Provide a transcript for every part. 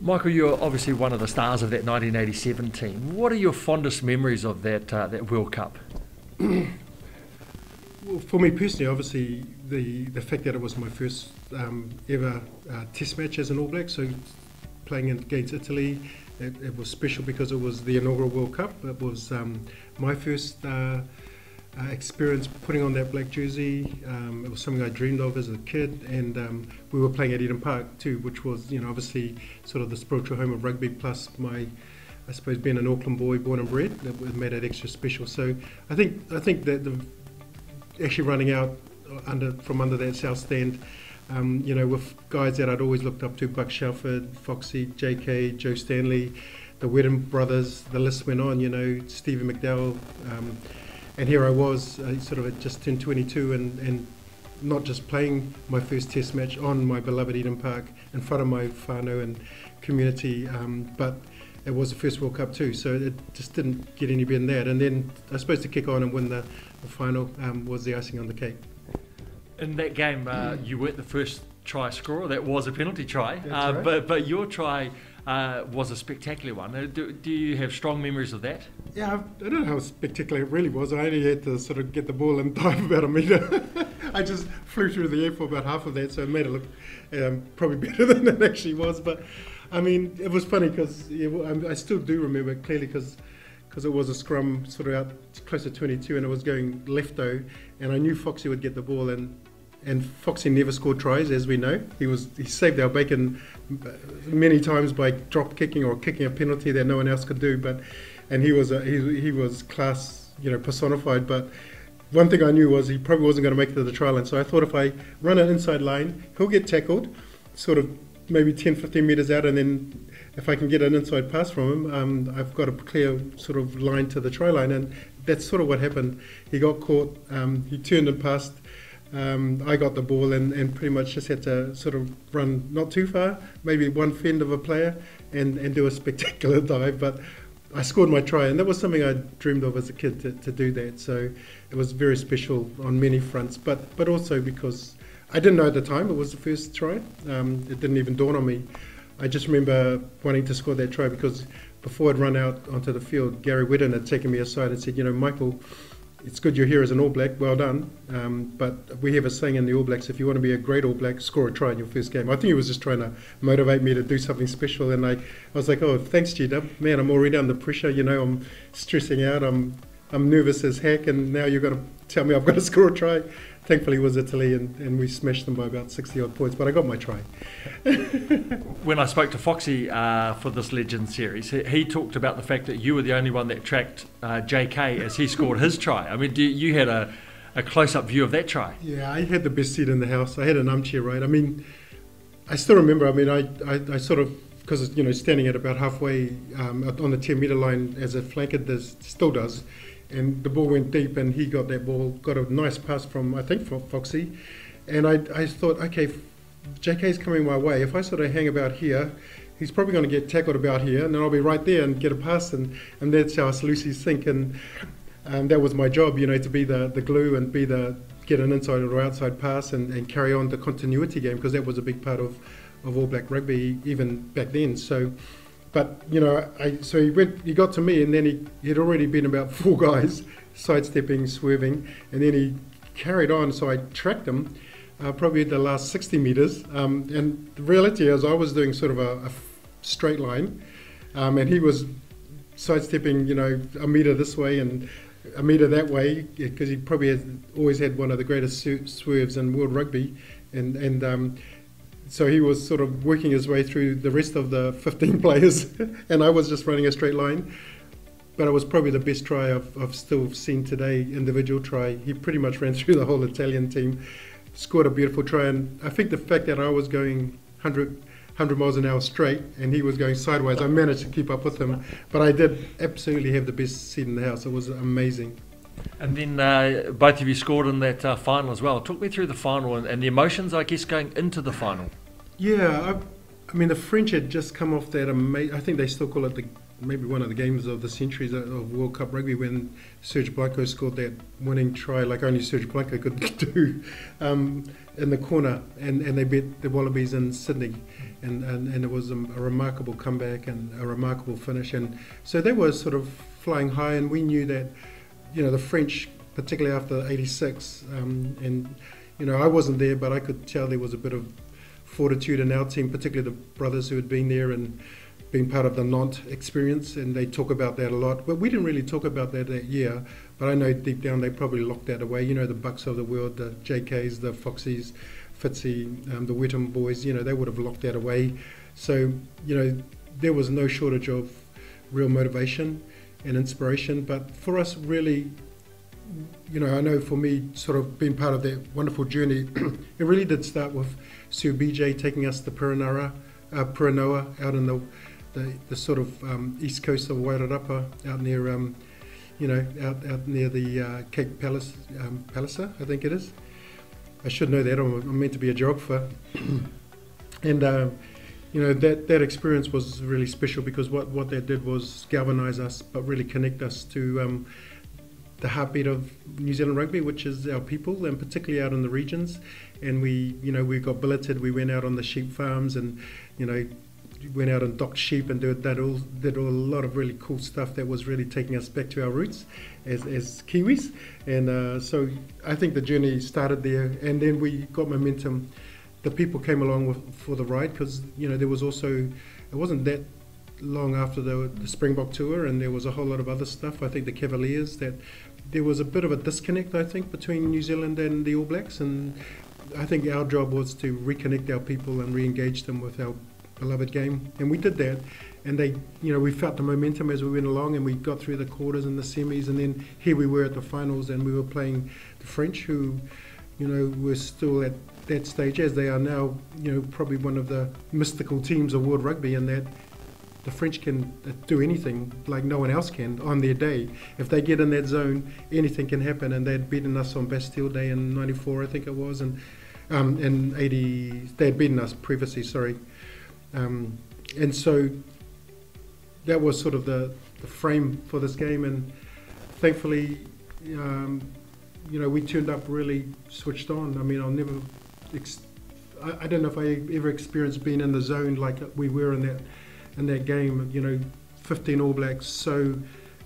Michael, you're obviously one of the stars of that 1987 team. What are your fondest memories of that World Cup? Well, for me personally, obviously, the fact that it was my first ever test match as an All Black, so playing against Italy, it was special because it was the inaugural World Cup. It was my first experience putting on that black jersey. It was something I dreamed of as a kid, and we were playing at Eden Park too, which was, obviously sort of the spiritual home of rugby, plus I suppose being an Auckland boy, born and bred, that made it extra special. So I think that actually running out from under that south stand, with guys that I'd always looked up to, Buck Shelford, Foxy, JK, Joe Stanley, the Wedden brothers, the list went on, Stephen McDowell, and here I was, sort of just turned 22 and not just playing my first test match on my beloved Eden Park in front of my whānau and community, but it was the first World Cup too, so it just didn't get any better than that. And then I suppose to kick on and win the final was the icing on the cake. In that game, you weren't the first try scorer. That was a penalty try, right. but your try was a spectacular one. Do you have strong memories of that? Yeah, I don't know how spectacular it really was. I only had to sort of get the ball and dive about a metre. I just flew through the air for about half of that, so it made it look probably better than it actually was. But I mean, it was funny because I still do remember it clearly because it was a scrum sort of out close to 22 and it was going left-o, and I knew Foxy would get the ball, and Foxy never scored tries, as we know. He saved our bacon many times by drop kicking or kicking a penalty that no one else could do. And he was class, personified. But one thing I knew was he probably wasn't going to make it to the try line. So I thought if I run an inside line, he'll get tackled, sort of maybe 10, 15 metres out, and then if I can get an inside pass from him, I've got a clear sort of line to the try line. And that's sort of what happened. He got caught, he turned and passed. I got the ball and pretty much just had to sort of run not too far, maybe one fend of a player, and do a spectacular dive. But I scored my try, and that was something I dreamed of as a kid to do that. So it was very special on many fronts, but also because I didn't know at the time it was the first try. It didn't even dawn on me. I just remember wanting to score that try because before I'd run out onto the field, Gary Wedden had taken me aside and said, Michael, it's good you're here as an All Black, well done. But we have a saying in the All Blacks, if you want to be a great All Black, score a try in your first game. I think he was just trying to motivate me to do something special. And I was like, oh, thanks, G-Dub. Man, I'm already under pressure. I'm stressing out. I'm nervous as heck. And now you've got to tell me I've got to score a try. Thankfully, it was Italy, and we smashed them by about 60-odd points. But I got my try. When I spoke to Foxy for this Legend series, he talked about the fact that you were the only one that tracked JK as he scored his try. I mean, you had a close-up view of that try. Yeah, I had the best seat in the house. I had an armchair, right? I mean, I still remember, I sort of, because, standing at about halfway on the 10-metre line as a flanker still does, and the ball went deep and he got that ball, got a nice pass from, I think, from Foxy. And I thought, okay, JK's coming my way. If I sort of hang about here, he's probably going to get tackled about here, and then I'll be right there and get a pass. And that's how us Lucy's think. And that was my job, to be the glue and get an inside or outside pass and carry on the continuity game, because that was a big part of All Black rugby even back then. So. But, so he got to me, and then he had already been about 4 guys sidestepping, swerving, and then he carried on. So I tracked him probably the last 60 metres. And the reality is I was doing sort of a straight line, and he was sidestepping, a metre this way and a metre that way, because he probably always had one of the greatest swerves in world rugby. And so he was sort of working his way through the rest of the 15 players, and I was just running a straight line. But it was probably the best try I've still seen today, individual try. He pretty much ran through the whole Italian team, scored a beautiful try. And I think the fact that I was going 100 miles an hour straight and he was going sideways, I managed to keep up with him. But I did absolutely have the best seat in the house. It was amazing. And then both of you scored in that final as well. Talk me through the final and the emotions, I guess, going into the final. Yeah, I mean, the French had just come off that I think they still call it maybe one of the games of the centuries of World Cup rugby, when Serge Blanco scored that winning try like only Serge Blanco could do in the corner, and they beat the Wallabies in Sydney. and it was a remarkable comeback and a remarkable finish. And so they were sort of flying high, and we knew that, the French, particularly after '86, and I wasn't there, but I could tell there was a bit of fortitude in our team, particularly the brothers who had been there and been part of the Nantes experience, and they talk about that a lot. But we didn't really talk about that year, but I know deep down they probably locked that away. The Bucks of the world, the JKs, the Foxies, Fitzy, the Wetham boys, they would have locked that away. So, there was no shortage of real motivation and inspiration. But for us, really, I know for me, sort of being part of that wonderful journey, it really did start with Sir BJ taking us to Puranoa out in the sort of east coast of Wairarapa, out near, out near the Cape Palliser, I think it is. I should know that. I'm meant to be a geographer. And, that experience was really special, because what that did was galvanise us, but really connect us to the heartbeat of New Zealand rugby, which is our people, and particularly out in the regions. And we got billeted. We went out on the sheep farms, and went out and docked sheep, and did a lot of really cool stuff that was really taking us back to our roots as Kiwis. And so I think the journey started there, and then we got momentum. The people came along for the ride, because there was also, it wasn't that long after the Springbok tour, and there was a whole lot of other stuff. I think the Cavaliers, that there was a bit of a disconnect, I think, between New Zealand and the All Blacks, and I think our job was to reconnect our people and re-engage them with our beloved game, and we did that. And we felt the momentum as we went along, and we got through the quarters and the semis, and then here we were at the finals, and we were playing the French, who were still at that stage, as they are now, probably one of the mystical teams of world rugby, in that the French can do anything like no one else can on their day. If they get in that zone, anything can happen, and they'd beaten us on Bastille Day in '94, I think it was, and in '80 they'd beaten us previously, sorry. And so that was sort of the frame for this game, and thankfully, we turned up really switched on. I mean, I'll never, I don't know if I ever experienced being in the zone like we were in that game. 15 All Blacks, so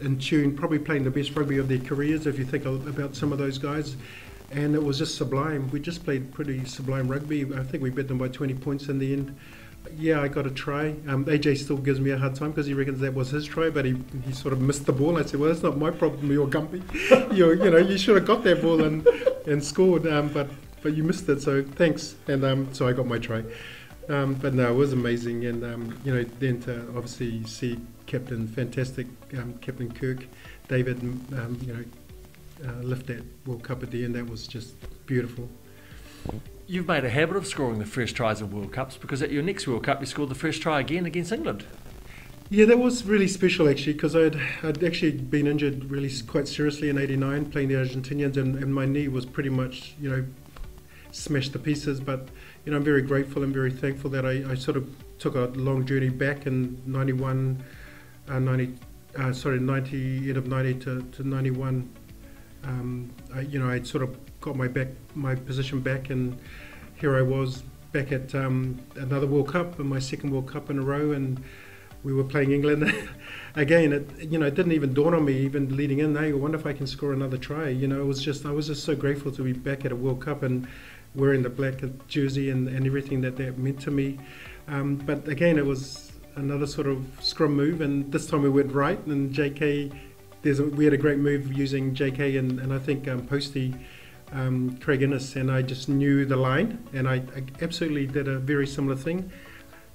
in tune, probably playing the best rugby of their careers, if you think about some of those guys. And it was just sublime. We just played pretty sublime rugby. I think we beat them by 20 points in the end. Yeah, I got a try. AJ still gives me a hard time, because he reckons that was his try, but he sort of missed the ball. I said, well, that's not my problem, you're Gumpy. you should have got that ball and scored, but you missed it, so thanks. And so I got my try. But no, it was amazing. And, then to obviously see fantastic Captain Kirk, David, lift that World Cup at the end, that was just beautiful. You've made a habit of scoring the first tries in World Cups, because at your next World Cup you scored the first try again against England. Yeah, that was really special actually, because I'd actually been injured really quite seriously in '89 playing the Argentinians, and my knee was pretty much smashed to pieces. But I'm very grateful and very thankful that I sort of took a long journey back in 90 end of 90 to 91. I sort of got my position back, and here I was back at another World Cup, and my second World Cup in a row, and we were playing England again. It didn't even dawn on me, even leading in, hey, I wonder if I can score another try. I was just so grateful to be back at a World Cup and wearing the black jersey and everything that meant to me. But again, it was another sort of scrum move, and this time we went right, and JK, we had a great move using JK and I think Posty, Craig Innes, and I just knew the line, and I absolutely did a very similar thing.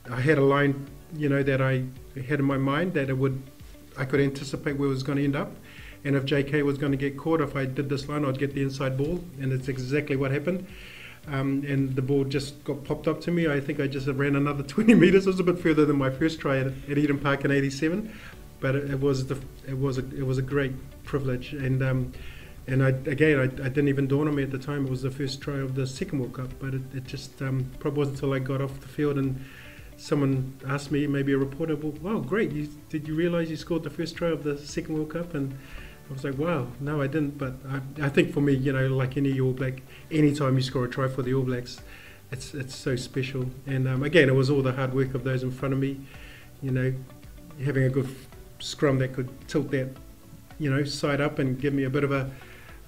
I had a line, that I had in my mind that I could anticipate where it was going to end up, and if JK was going to get caught, if I did this line, I'd get the inside ball, and it's exactly what happened. And the ball just got popped up to me. I think I just ran another 20 metres. It was a bit further than my first try at Eden Park in '87, but it was a great privilege. And I didn't even dawn on me at the time. It was the first try of the second World Cup, but it just probably wasn't until I got off the field and someone asked me, maybe a reporter, well, wow, great, did you realise you scored the first try of the second World Cup? And I was like, wow, no, I didn't. But I think for me, like any All Black, anytime you score a try for the All Blacks, it's so special. And again, it was all the hard work of those in front of me. You know, having a good scrum that could tilt that, you know, side up and give me a bit of a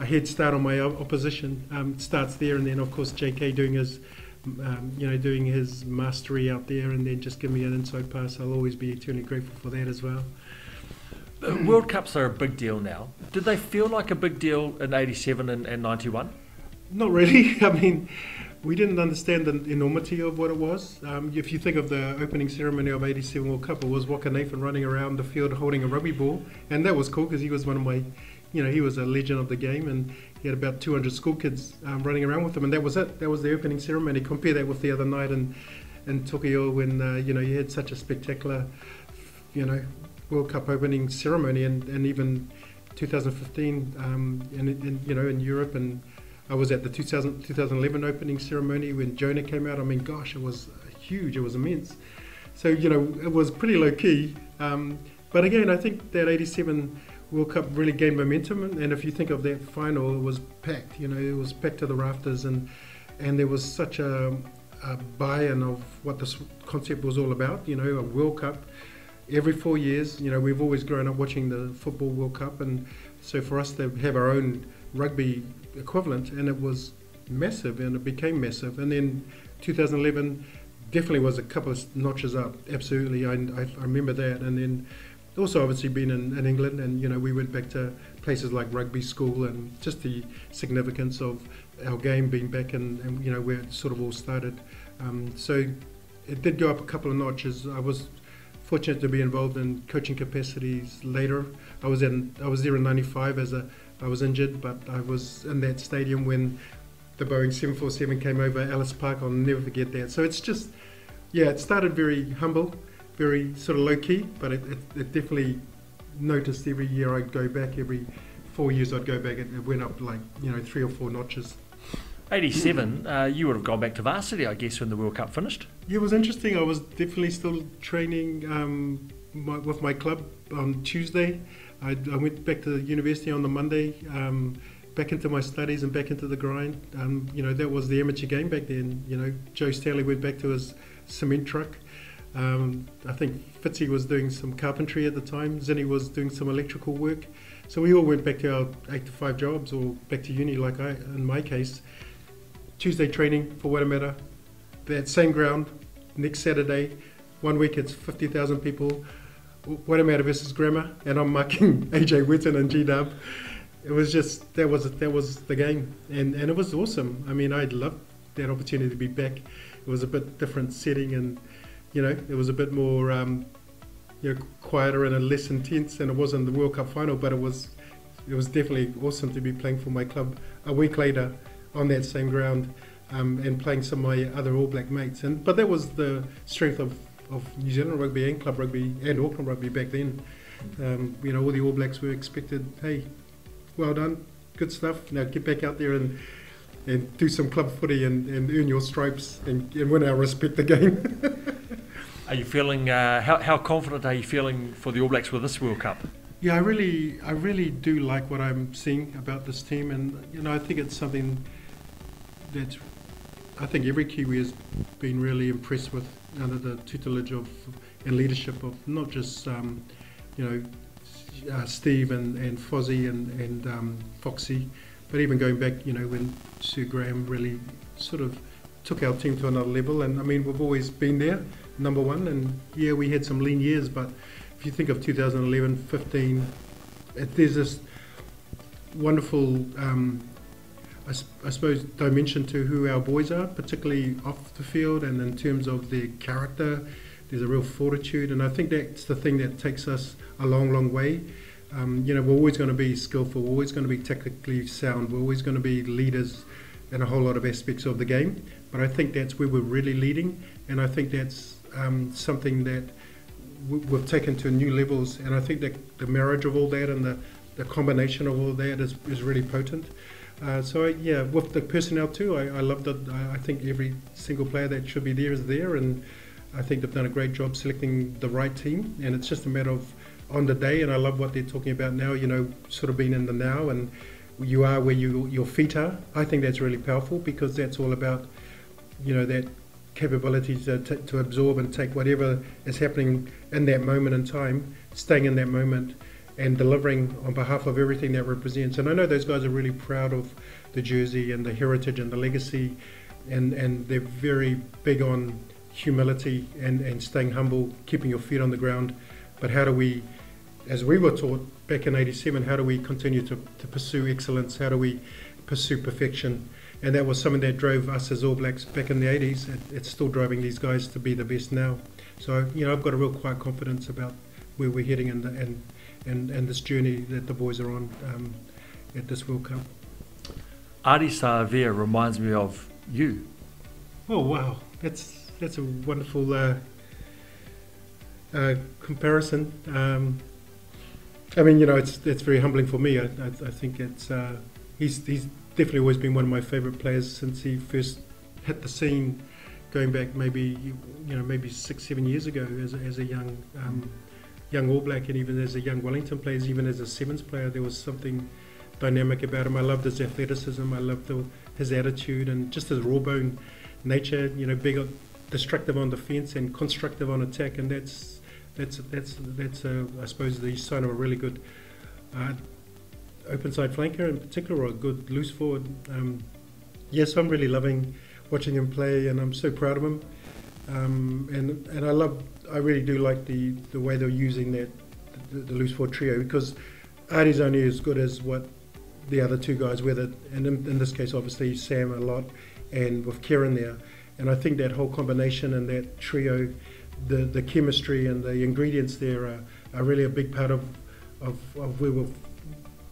head start on my opposition. Starts there, and then of course JK doing his, doing his mastery out there, and then just give me an inside pass. I'll always be eternally grateful for that as well. World Cups are a big deal now. Did they feel like a big deal in '87 and '91? Not really. I mean, we didn't understand the enormity of what it was. If you think of the opening ceremony of '87 World Cup, it was Waka Nathan running around the field holding a rugby ball, and that was cool because he was one of my, he was a legend of the game, and he had about 200 school kids running around with him, and that was it. That was the opening ceremony. Compare that with the other night in Tokyo when you had such a spectacular, World Cup opening ceremony, and even 2015 in Europe, and I was at the 2011 opening ceremony when Jonah came out. I mean, gosh, it was huge. It was immense. So, it was pretty low key. But again, I think that '87 World Cup really gained momentum. And if you think of that final, it was packed. It was packed to the rafters, and there was such a buy-in of what this concept was all about. A World Cup every 4 years. We've always grown up watching the Football World Cup, and so for us to have our own rugby equivalent, and it was massive, and it became massive. And then 2011 definitely was a couple of notches up. Absolutely, I remember that. And then also obviously being in England, and we went back to places like rugby school, and just the significance of our game being back, and where it sort of all started. So it did go up a couple of notches. I was fortunate to be involved in coaching capacities later. I was there in '95 I was injured, but I was in that stadium when the Boeing 747 came over Ellis Park. I'll never forget that. So it's just, it started very humble, very sort of low key, but it definitely noticed every year I'd go back, every 4 years I'd go back, it went up like, 3 or 4 notches. '87, you would have gone back to varsity, I guess, when the World Cup finished. Yeah, it was interesting. I was definitely still training with my club on Tuesday. I went back to university on the Monday, back into my studies and back into the grind. That was the amateur game back then. Joe Stanley went back to his cement truck. I think Fitzy was doing some carpentry at the time. Zinni was doing some electrical work. So we all went back to our 8 to 5 jobs, or back to uni like in my case. Tuesday training for Waitemata, that same ground, next Saturday. 1 week it's 50,000 people. Waitemata versus Grammar, and I'm marking AJ Witten and G-Dub. It was just, that was the game, and it was awesome. I mean, I loved that opportunity to be back. It was a bit different setting, and it was a bit more quieter and less intense, and it wasn't the World Cup final, but it was definitely awesome to be playing for my club a week later on that same ground, and playing some of my other All Black mates. But that was the strength of New Zealand rugby and club rugby and Auckland rugby back then. All the All Blacks were expected, hey, well done, good stuff. Now get back out there and do some club footy and earn your stripes and win our respect again. Are you feeling, how confident are you feeling for the All Blacks with this World Cup? Yeah, I really do like what I'm seeing about this team, and I think it's something that I think every Kiwi has been really impressed with under the tutelage of and leadership of not just Steve and Fozzie and Foxy, but even going back when Sir Graham really sort of took our team to another level. And I mean, we've always been there, number one, and yeah, we had some lean years, but if you think of 2011, 15, there's this wonderful I suppose dimension to who our boys are, particularly off the field, and in terms of their character. There's a real fortitude, and I think that's the thing that takes us a long, long way. We're always going to be skillful, we're always going to be technically sound, we're always going to be leaders in a whole lot of aspects of the game, but I think that's where we're really leading, and I think that's something that we've taken to new levels, and I think that the marriage of all that and the combination of all that is really potent. With the personnel too, I love that. I think every single player that should be there is there, and I think they've done a great job selecting the right team, and it's just a matter of on the day. And I love what they're talking about now, sort of being in the now, and you are where your feet are. I think that's really powerful, because that's all about that capability to absorb and take whatever is happening in that moment in time, staying in that moment and delivering on behalf of everything that represents. And I know those guys are really proud of the jersey and the heritage and the legacy, and they're very big on humility and staying humble, keeping your feet on the ground. But how do we, as we were taught back in '87, how do we continue to pursue excellence? How do we pursue perfection? And that was something that drove us as All Blacks back in the '80s. It's still driving these guys to be the best now. So I've got a real quiet confidence about where we're heading and this journey that the boys are on at this World Cup. Adi Saavia reminds me of you. Oh wow, that's a wonderful comparison. It's very humbling for me. I think he's definitely always been one of my favourite players since he first hit the scene, going back maybe 6-7 years ago as a young All Black, and even as a young Wellington player, even as a sevens player, there was something dynamic about him. I loved his athleticism. I loved his attitude and just his raw-bone nature. Big, destructive on defence and constructive on attack, and that's I suppose the sign of a really good open side flanker in particular, or a good loose forward. Yes, I'm really loving watching him play, and I'm so proud of him. And I really do like the way they're using the loose forward trio, because Artie's only as good as what the other two guys with it, and in this case obviously Sam a lot, and with Kieran there. And I think that whole combination and that trio, the chemistry and the ingredients there are really a big part of where we've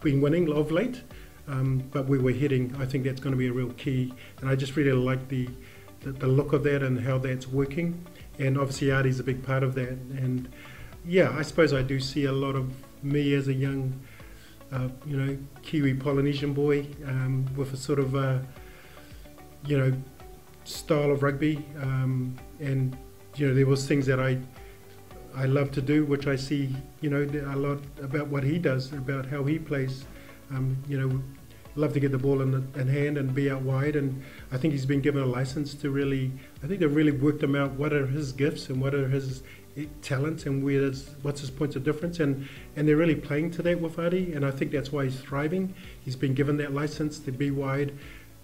been winning of late. But where we're heading, I think that's going to be a real key. And I just really like the look of that and how that's working. And obviously Artie's a big part of that. And yeah, I suppose I do see a lot of me as a young, Kiwi Polynesian boy with a sort of, style of rugby. And there was things that I love to do, which I see, a lot about what he does, about how he plays. Love to get the ball in hand and be out wide, and I think he's been given a license to really. I think they've really worked him out. What are his gifts and what are his talents, and what's his points of difference, and they're really playing to that with Adi, and I think that's why he's thriving. He's been given that license to be wide,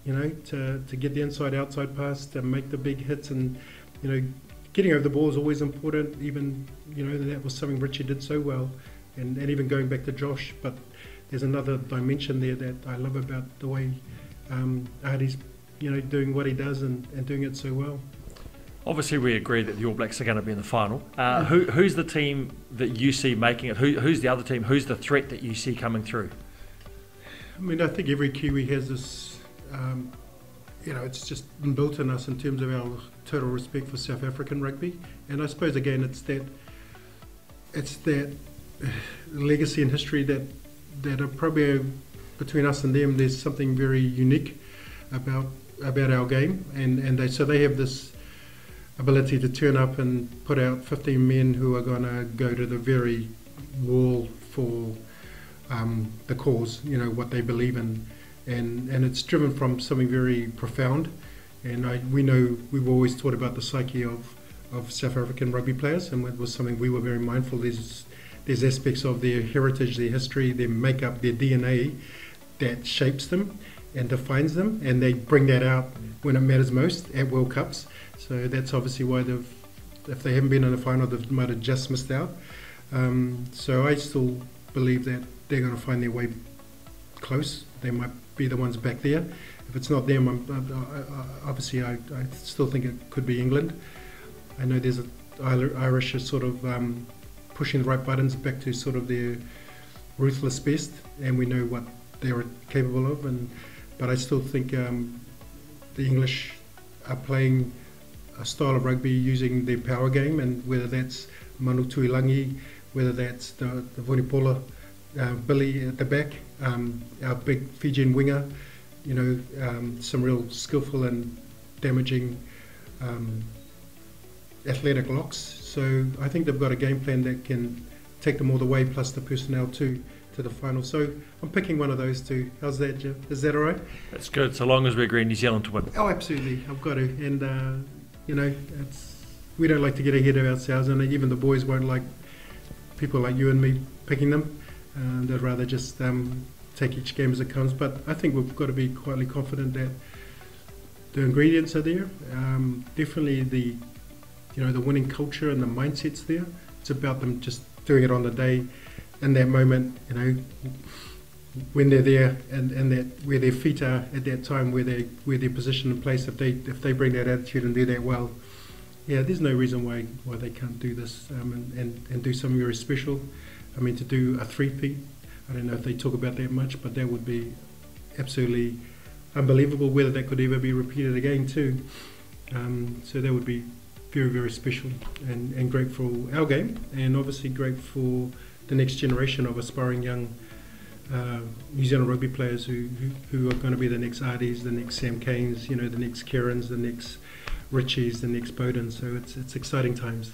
to get the inside-outside pass, to make the big hits, and getting over the ball is always important. Even that was something Richie did so well, and even going back to Josh, but. There's another dimension there that I love about the way Artie's, doing what he does and doing it so well. Obviously, we agree that the All Blacks are going to be in the final. Who's the team that you see making it? Who's the other team? Who's the threat that you see coming through? I think every Kiwi has this, it's just inbuilt in us in terms of our total respect for South African rugby. And I suppose, again, it's that legacy and history that are probably between us and them. There's something very unique about our game, and they have this ability to turn up and put out 15 men who are going to go to the very wall for the cause, what they believe in, and it's driven from something very profound. And we know we've always taught about the psyche of South African rugby players, and it was something we were very mindful. There's aspects of their heritage, their history, their makeup, their DNA that shapes them and defines them, and they bring that out when it matters most at World Cups. So that's obviously why if they haven't been in the final, they might have just missed out. So I still believe that they're going to find their way close. They might be the ones back there. If it's not them, obviously I still think it could be England. I know there's Irish is sort of pushing the right buttons back to sort of their ruthless best, and we know what they're capable of. But I still think the English are playing a style of rugby using their power game, and whether that's Manu Tuilangi, whether that's the Vunipola, Billy at the back, our big Fijian winger, some real skillful and damaging athletic locks. So I think they've got a game plan that can take them all the way, plus the personnel to to the final. So I'm picking one of those two. How's that, Jim? Is that all right? That's good, so long as we agree New Zealand to win. Oh, absolutely. I've got to. And, we don't like to get ahead of ourselves, and even the boys won't like people like you and me picking them. They'd rather just take each game as it comes. But I think we've got to be quietly confident that the ingredients are there. Definitely the winning culture and the mindset's there. It's about them just doing it on the day, in that moment, when they're there, and that where their feet are at that time, where they're positioned in place. If they bring that attitude and do that well, yeah, there's no reason why they can't do this and do something very special. I mean, to do a three-peat, I don't know if they talk about that much, but that would be absolutely unbelievable. Whether that could ever be repeated again too. So that would be very, very special and great for our game, and obviously great for the next generation of aspiring young New Zealand rugby players who are going to be the next Ardis, the next Sam Canes, the next Kerins, the next Richies, the next Bowdens. So it's exciting times.